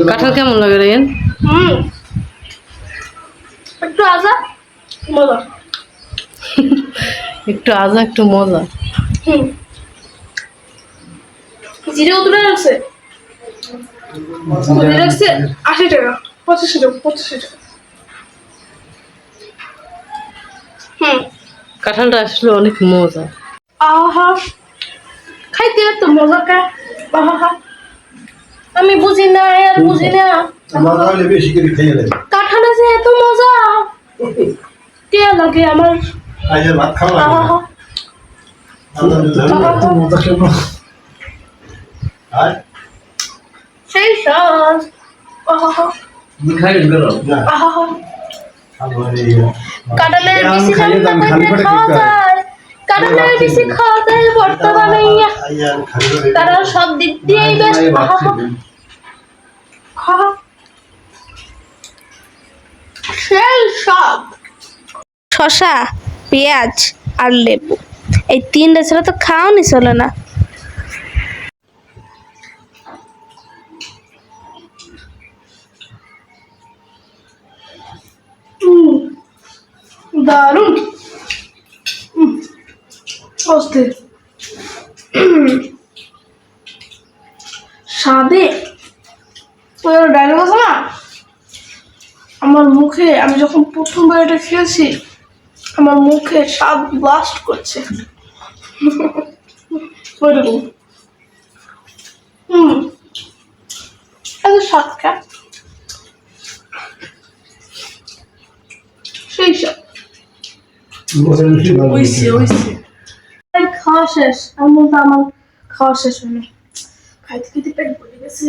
কাঁঠাল কেমন লাগে রায়ান? একটু আজা মজা। একটু আজা একটু মজা। জিরে কত টাকা আছে? জিরে আছে 80 টাকা, 85 টাকা, 85 টাকা। কাঁঠালটা আসলে অনেক মজা। আহা, খাইতে এত মজা কা? আহা, আমি বুঝি না আর বুঝি না। কাঁঠালে যে এত মজা কে লাগে আমার। আহা, সেই স্বাদ। আহা, আহা, কাঁঠালের বেশি রান্না করে খাওয়া যায়, কাঁঠালের বেশি খাওয়া যায় বর্তমানে। কারণ সব দিক দিয়েই বেশ। আহা, সেই স্বাদ। শসা, পেঁয়াজ আর লেবু, এই তিনটা ছাড়া তো খাওয়ানি চলে না। দারুণ অস্থির স্বাদে। ওই ডায়লগ আছে না, আমার মুখে, আমি যখন প্রথমবার এটা খেয়েছি আমার মুখে স্বাদ ব্লাস্ট করছে ওইরকম। এত স্বাদটা সেই স্বাদ। খাওয়া শেষ, আমি বলতে আমার খাওয়া শেষ হয়নি, খাইতে খাইতে পেট ভরে গেছে।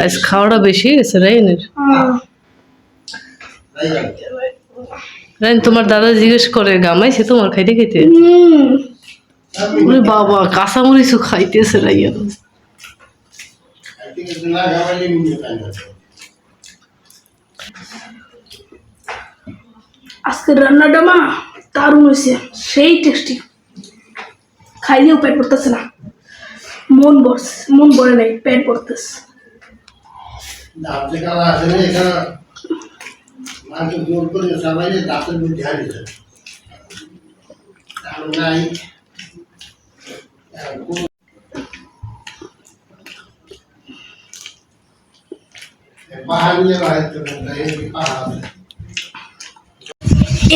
আজ খাওয়াটা বেশি গেছে রায়ানের। রায়ান, তোমার দাদা জিজ্ঞেস করে গামাইছে তোমার খাইতে খাইতে? ওরে বাবা, কাঁচামরিচও খাইতেছে রায়ান। আজকের রান্নাটা মা দারুণ হয়েছে, সেই টেস্টি। খাইলেও পেট ভরতেছে না, মন ভরে নাই, পেট ভরতেছে।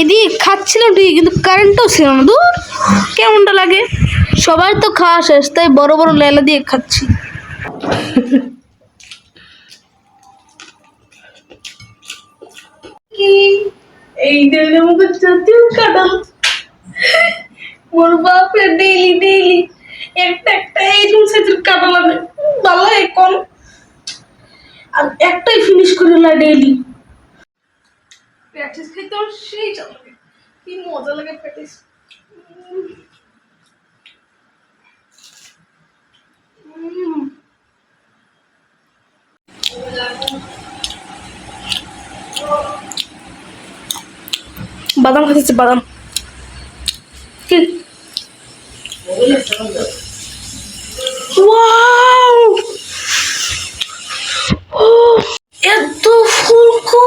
এদিকে খাচ্ছিল ঠিক, কিন্তু কারেন্টও ছিল না। দূর কেমনটা লাগে। সবার তো খাওয়া শেষ, তাই বড় বড় লেলা দিয়ে খাচ্ছি। কি এই ডেলে মুখে জাতীয় কাঁঠাল, ওর বাপরে ডেইলি একটা একটা এইরকম সাইজের কাঁঠাল আনে, ভালো লাগে কোন, আর একটাই ফিনিশ করে না ডেইলি। প্যাটিস খেতে আমার সেই লাগে, কি মজা লাগে প্যাটিস। বাদাম খাচ্ছে, বাদাম কি ওয়াও, ও এত ফুলকো।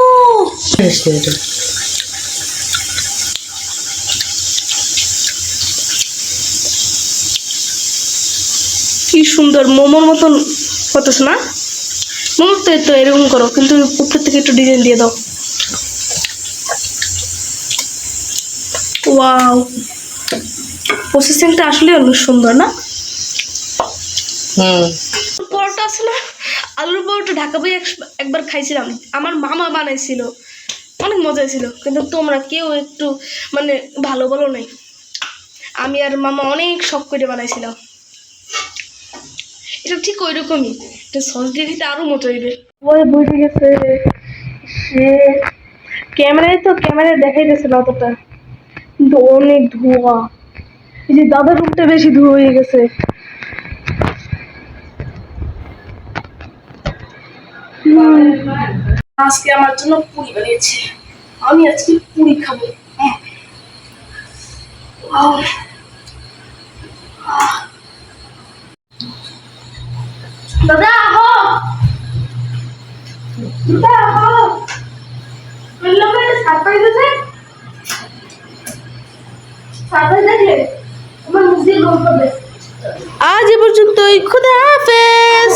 কি সুন্দর, মোমোর মতন হতোস না? মোমোর তো এরকম করো, কিন্তু উপর থেকে একটু ডিজাইন দিয়ে দাও। ওয়াও, প্রসেসিংটা আসলে অনেক সুন্দর না? পরোটা আছে না, আলুর পরোটা ঢাকা বই একবার খাইছিলাম, আমার মামা বানাইছিল, অনেক মজা ছিল। কিন্তু তোমরা কেউ একটু মানে ভালো বলো নাই, আমি আর মামা অনেক শখ করে বানাইছিলাম। এটা ঠিক ওই রকমই, এটা সস দিয়ে দিতে আরো মজা হইবে। ওই বুঝে গেছে সে, ক্যামেরায় দেখাই যাচ্ছে না অতটা, কিন্তু অনেক ধোঁয়া। এই যে দাদার রুমটা বেশি ধোঁয়া হয়ে গেছে। আজকে আমার জন্য পুরি বানিয়েছে, আমি আজকে পুরি খাবো। দাদা জুতা পাও বললাম না সারপ্রাইজ আছে সারপ্রাইজ আছে আমার মুখ দিয়ে লোক হবে আজ এ পর্যন্তই, খুদা হাফেজ।